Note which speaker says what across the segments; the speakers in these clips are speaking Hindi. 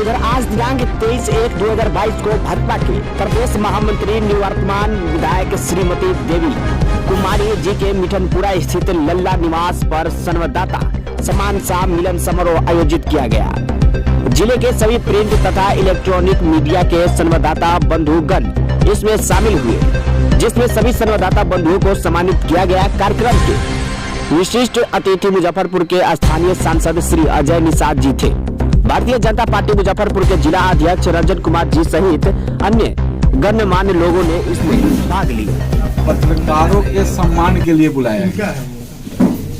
Speaker 1: उधर आज दिनांक 23/1/2022 को भाजपा के प्रदेश महामंत्री निवर्तमान विधायक श्रीमती देवी कुमारी जी के मिठनपुरा स्थित लल्ला निवास पर संवाददाता सम्मान शाह मिलन समारोह आयोजित किया गया। जिले के सभी प्रिंट तथा इलेक्ट्रॉनिक मीडिया के संवाददाता बंधुगण इसमें शामिल हुए, जिसमें सभी संवाददाता बंधुओं को सम्मानित किया गया। कार्यक्रम के विशिष्ट अतिथि मुजफ्फरपुर के स्थानीय सांसद श्री अजय निषाद जी थे। भारतीय जनता पार्टी मुजफ्फरपुर के जिला अध्यक्ष रंजन कुमार जी सहित अन्य गणमान्य लोगों ने इसमें भाग लिया।
Speaker 2: पत्रकारों के सम्मान के लिए बुलाया गया।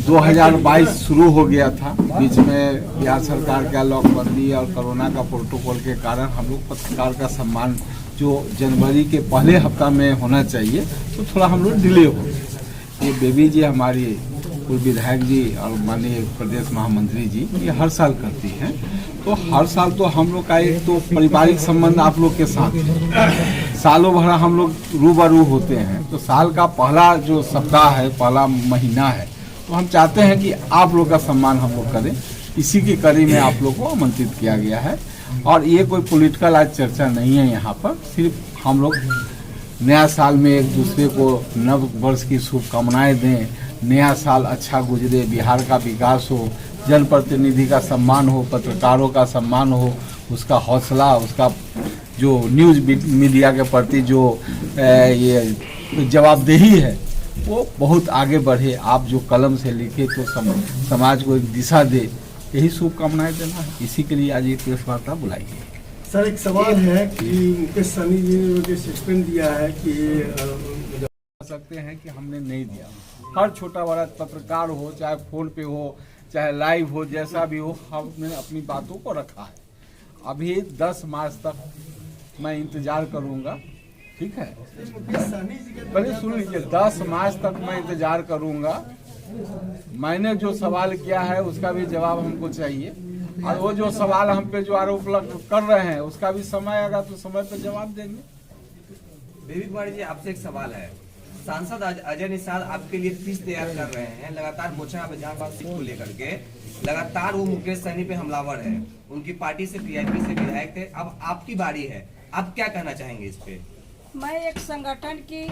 Speaker 2: 2022 शुरू हो गया था, बीच में बिहार सरकार का लॉकबंदी और कोरोना का प्रोटोकॉल के कारण हम लोग पत्रकार का सम्मान जो जनवरी के पहले हफ्ता में होना चाहिए तो थोड़ा हम लोग डिले हो गए। ये बेबी जी हमारी पूर्व विधायक जी और माननीय प्रदेश महामंत्री जी ये हर साल करती हैं, तो हर साल तो हम लोग का एक तो पारिवारिक संबंध आप लोग के साथ है। सालों भर हम लोग रूबरू होते हैं, तो साल का पहला जो सप्ताह है, पहला महीना है, तो हम चाहते हैं कि आप लोग का सम्मान हम लोग करें। इसी की कड़ी में आप लोग को आमंत्रित किया गया है। और ये कोई पॉलिटिकल आज चर्चा नहीं है यहाँ पर, सिर्फ हम लोग नया साल में एक दूसरे को नव वर्ष की शुभकामनाएं दें, नया साल अच्छा गुजरे, बिहार का विकास हो, जनप्रतिनिधि का सम्मान हो, पत्रकारों का सम्मान हो, उसका हौसला, उसका जो न्यूज़ मीडिया के प्रति जो ये जवाबदेही है वो बहुत आगे बढ़े। आप जो कलम से लिखे तो समाज को एक दिशा दे, यही शुभकामनाएं देना है। इसी के लिए आज ये प्रेस वार्ता बुलाई है।
Speaker 3: सर एक सवाल है कि मुकेश सहनी जी ने जो स्टेटमेंट दिया है कि
Speaker 2: सकते हैं कि हमने नहीं दिया। हर छोटा बड़ा पत्रकार हो, चाहे फोन पे हो, चाहे लाइव हो, जैसा भी हो, हमने अपनी बातों को रखा है। अभी 10 मार्च तक मैं इंतजार करूंगा, ठीक है? पहले सुन लीजिए, 10 मार्च तक मैं इंतजार करूंगा। मैंने जो सवाल किया है उसका भी जवाब हमको चाहिए, और वो जो सवाल हम पे जो आरोप कर रहे हैं उसका भी समय आएगा तो समय पे जवाब देंगे।
Speaker 4: बेबी कुमारी जी, आपसे एक सवाल है। सांसद अजय निषाद आपके लिए फीस तैयार कर रहे हैं, लगातार बोचा जहांबाद सीट को लेकर के लगातार वो मुकेश सहनी पे हमलावर है। उनकी पार्टी से वीआईपी से विधायक थे, अब आपकी बारी है, आप क्या कहना चाहेंगे इस पे?
Speaker 5: मैं एक संगठन की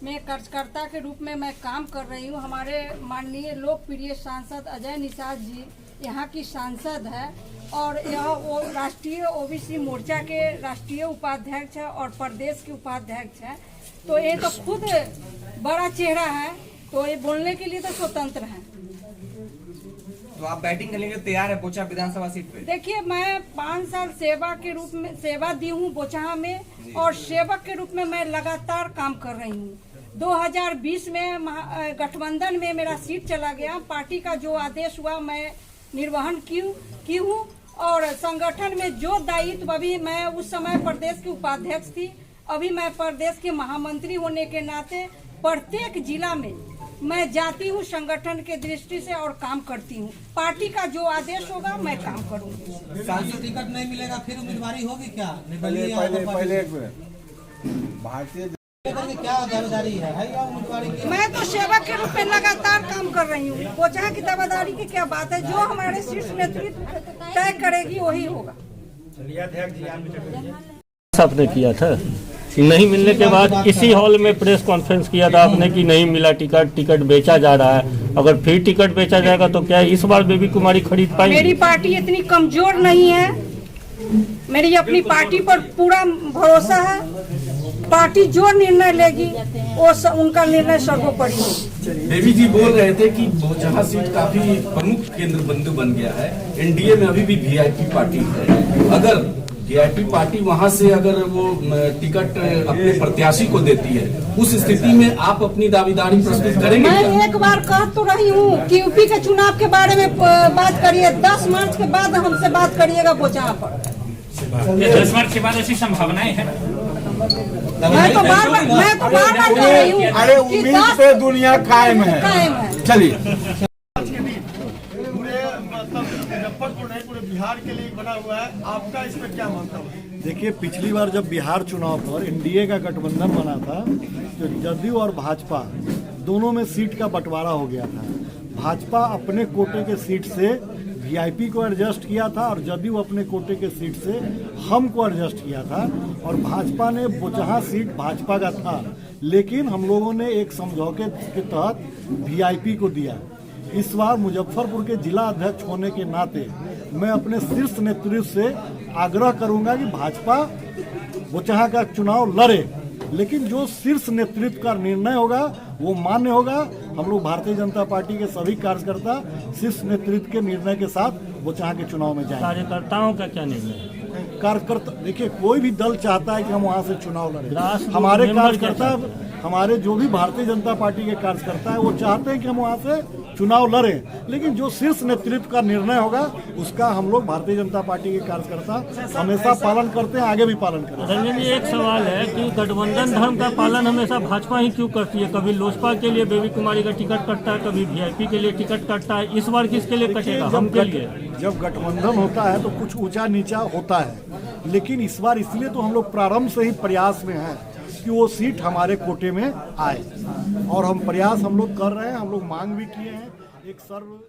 Speaker 5: में कार्यकर्ता के रूप में मैं काम कर रही हूँ। हमारे माननीय लोकप्रिय सांसद अजय निषाद जी यहाँ की सांसद है, और यह वो राष्ट्रीय ओबीसी मोर्चा के राष्ट्रीय उपाध्यक्ष है और प्रदेश के उपाध्यक्ष है। तो ये तो खुद बड़ा चेहरा है, तो ये बोलने के लिए तो स्वतंत्र है।
Speaker 4: तो आप बैटिंग करने के लिए तैयार है बोचा विधानसभा सीट पे?
Speaker 5: देखिए, मैं 5 साल सेवा के रूप में सेवा दी हूँ बोचहा में, और सेवक के रूप में मैं लगातार काम कर रही हूँ। 2020 में गठबंधन में मेरा सीट चला गया। पार्टी का जो आदेश हुआ मैं निर्वहन की हूँ, और संगठन में जो दायित्व, अभी मैं उस समय प्रदेश की उपाध्यक्ष थी, अभी मैं प्रदेश के महामंत्री होने के नाते प्रत्येक जिला में मैं जाती हूँ संगठन के दृष्टि से और काम करती हूँ। पार्टी का जो आदेश होगा मैं काम करूँगी।
Speaker 6: सांसद टिकट नहीं मिलेगा फिर उम्मीदवारी होगी क्या?
Speaker 2: पहले भारतीय
Speaker 6: क्या दावेदारी है या उम्मीदवारी की?
Speaker 5: मैं तो सेवक के रूप में लगातार काम कर रही हूँ। बोचहा की दावेदारी की क्या बात है? जो हमारे शीर्ष नेतृत्व तय करेगी वही होगा।
Speaker 7: आपने किया था कि नहीं मिलने के बाद इसी हॉल में प्रेस कॉन्फ्रेंस किया था आपने कि नहीं मिला टिकट बेचा जा रहा है। अगर फिर टिकट बेचा जाएगा तो क्या इस बार बेबी कुमारी खरीद पाएंगी?
Speaker 5: मेरी पार्टी इतनी कमजोर नहीं है, मेरी अपनी पार्टी पर पूरा भरोसा है। पार्टी जो निर्णय लेगी वो उनका निर्णय सर्वोपरि है।
Speaker 8: देवी जी बोल रहे थे कि बोचहा सीट काफी प्रमुख केंद्र बिंदु बन गया है। एनडीए में अभी भी वीआईपी पार्टी है। अगर वीआईपी पार्टी वहां से अगर वो टिकट अपने प्रत्याशी को देती है, उस स्थिति में आप अपनी दावेदारी प्रस्तुत करेंगे?
Speaker 5: मैं एक बार कह तो रही हूँ कि यूपी के चुनाव के बारे में बात करिए। 10 मार्च के बाद हमसे बात करिएगा बोचहा पर।
Speaker 9: 10 मार्च के बाद ऐसी संभावनाएं हैं?
Speaker 5: मैं तो बार बार कह रही हूँ।
Speaker 2: अरे उम्मीद पे दुनिया कायम है। चलिए,
Speaker 3: मुजफ्फरपुर नहीं पूरे बिहार के लिए बना हुआ है, आपका इसमें क्या मंतव्य है?
Speaker 10: देखिए, पिछली बार जब बिहार चुनाव पर एनडीए का गठबंधन बना था तो जदयू और भाजपा दोनों में सीट का बंटवारा हो गया था। भाजपा अपने कोटे के सीट से वीआईपी को एडजस्ट किया था और जदयू अपने कोटे के सीट से हमको एडजस्ट किया था, और भाजपा ने बोचहा सीट भाजपा का था, लेकिन हम लोगों ने एक समझौते के तहत वीआईपी को दिया। इस बार मुजफ्फरपुर के जिला अध्यक्ष होने के नाते मैं अपने शीर्ष नेतृत्व से आग्रह करूंगा कि भाजपा बोचहा का चुनाव लड़े, लेकिन जो शीर्ष नेतृत्व का निर्णय होगा वो मान्य होगा। हम लोग भारतीय जनता पार्टी के सभी कार्यकर्ता शीर्ष नेतृत्व के निर्णय के साथ बोचहा के चुनाव में जाएंगे।
Speaker 7: कार्यकर्ताओं का क्या निर्णय?
Speaker 10: कार्यकर्ता देखिए, कोई भी दल चाहता है कि हम वहाँ से चुनाव लड़ें। हमारे कार्यकर्ता, हमारे जो भी भारतीय जनता पार्टी के कार्यकर्ता है वो चाहते हैं कि हम वहाँ से चुनाव लड़ें, लेकिन जो शीर्ष नेतृत्व का निर्णय होगा उसका हम लोग भारतीय जनता पार्टी के कार्यकर्ता हमेशा पालन करते हैं, आगे भी पालन करेंगे।
Speaker 7: रंजन जी, एक सवाल है कि गठबंधन धर्म का पालन हमेशा भाजपा ही क्यों करती है? कभी लोजपा के लिए बेबी कुमारी का टिकट कटता है, कभी वीआईपी के लिए टिकट कटता है, इस बार किसके लिए कटेगा? हम के लिए।
Speaker 10: जब गठबंधन होता है तो कुछ ऊंचा नीचा होता है, लेकिन इस बार इसलिए तो हम लोग प्रारंभ से ही प्रयास में हैं कि वो सीट हमारे कोटे में आए, और हम प्रयास हम लोग कर रहे हैं, हम लोग मांग भी किए हैं। एक सर्व